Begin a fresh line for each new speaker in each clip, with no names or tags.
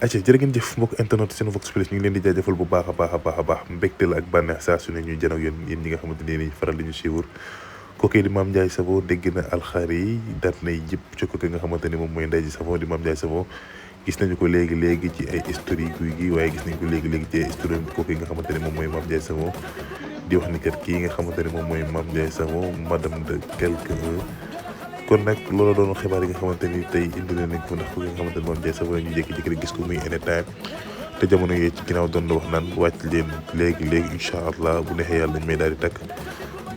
acca jërë ngeen jëf mbokk internet Cinevox Plus ñu ngi leen di jaajëfal bu baax a baax mbégte la ak bànneex saa su ne ñuy janoog yéen ñi nga xamante ne faral di ñu suivre kooku di Mame Ndiaye Savon dégg na alxaari yi daat nay jëpp ci kooku nga xamante ni moom mooy Ndeye J Savon di Mame Ndiaye Savon gis nañu ko léegi ci ay story guy gi waaye gis nañu ko léegi ci ay story kooku nga xamante ne moom mooy Mame Ndiaye Savon di wax ni kat kii nga xamante ne moom mooy Mame Ndiaye Savon madame de quelqu'un kon nag loolu doon xibaar yi nga xamante ni tey indi nañ ko ndax ku nga xamante ne Mame Ndiaye Savon ñu jékki-jékki rek gis ko muy anytime te jamono yee ci ginnaaw doon la wax naan wàcc leen léegi incha allah bu neexee yàlla dañ may daal di takk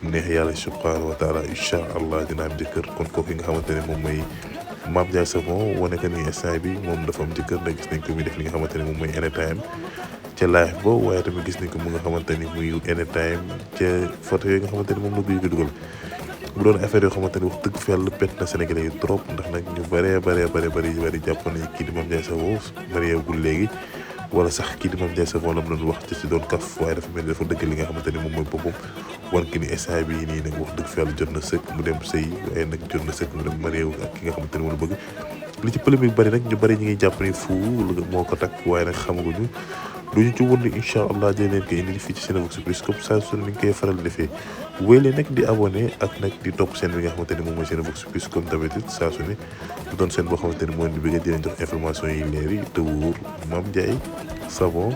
bu neexee yàlla subhanahu wa taala incha allah dina am jëkkër kon kooku nga xamante ne moom mooy Mame Ndiaye Savon wane que ni instant bi moom dafa am jëkkër ndax gis nañ ko muy def li nga xamante ne moom mooy anytime ca live ba waaye tamit gis nañ ko mu nga xamante ni muy anytime ca photo yooyu nga xamante ni moom la guy gi dugal bu doon affaire yoo xamante ni wax dëgg fa yàlla pet na Sénégalais yi trop ndax nag ñu bëree jàpp ne kii di Mame Ndiaye Savon mariéwul léegi wala sax kii di Mame Ndiaye Savon la mu doon wax ci doon kaf waaye dafa mel ni dafa dëgg li nga xamante ni moom mooy boppam wan ki ni instant bi nii nag wax dëgg fa yàlla jot na sëkk mu dem sëy waaye nag jot na sëkk mu dem mariéwu ak ki nga xamante ni moom la bëgg li ci polémique bëri nag ñu bëri ñi ngi jàpp ni fu moo ko takk waaye nag xamaguñu duñu ci won ni incha allah dina leen ko indi fii ci Cinevox Plus comme ça su ni ñu koy faral di defee wéy leen nag di abonné ak nag di topp seen bi nga xamante ni moom mooy Cinevox Plus comme d'habitude saa su ne mu doon seen boo xamante ni mooy di bëgg di leen jox information yi leer yi te wóor Mame Ndiaye Savon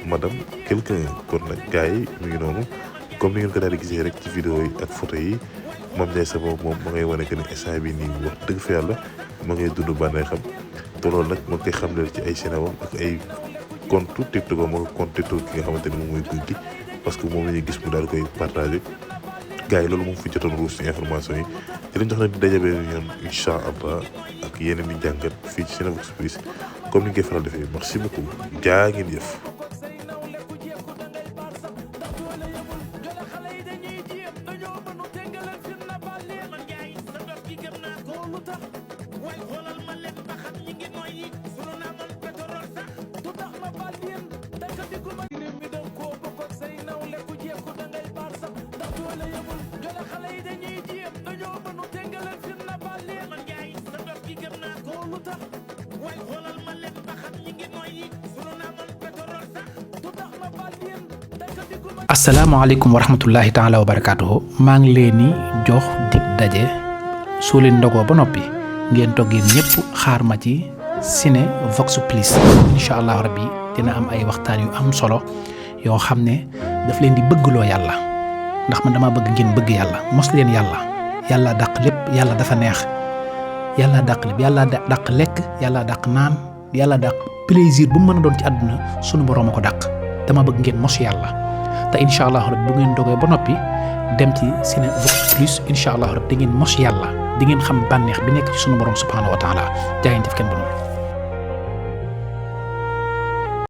madame quelqu'un kon nag gars yi mu ngi noonu comme ni ngeen ko daal di gisee rek ci vidéo yi ak photo yi Mame Ndiaye Savon moom ma ngay wane que ni instant bi nii wax dëgg fa yàlla ma ngay dund bànneexam te loolu nag ma koy xamle ci ay sinawam ak ay compte TikTok am compte TikTok ki nga xamante ni moom mooy guy gi parce que moom la ñuy gis mu daal koy partagé gars yi loolu moom fi jotoon ruus ci information yi di leen jox nag di dajabee yoon incha allah ak yeneen di jàngat fii ci Cinevox Plus comme ni ñu koy faral defee merci beaucoup jaa ngeen jëf.
asalaamaaleykum wa rahmatullahi taala wa barakaatuhu maa ngi leen di jox dig daje soo leen ndogoo ba noppi ngeen toggee ñëpp xaar ma ci Cinevox Plus incha allah rabbi dina am ay waxtaan yu am solo yoo xam ne daf leen di bëggloo yàlla ndax man dama bëgg ngeen bëgg yàlla mos leen yàlla dàq lépp yàlla dafa neex yàlla dàq lépp yàlla dàq lekk yàlla dàq naan yàlla dàq plaisir bu mu mën a doon ci àdduna sunu borom a ko dàq dama bëgg ngeen mos yàlla. te incha allah rabbi bu ngeen dogee ba noppi dem ci Cinevox Plus incha allah rabbi da ngeen mos yàlla di ngeen xam bànneex bi nekk ci sunu borom subhanahu wa taala jaa ngeen def kenn bu noonu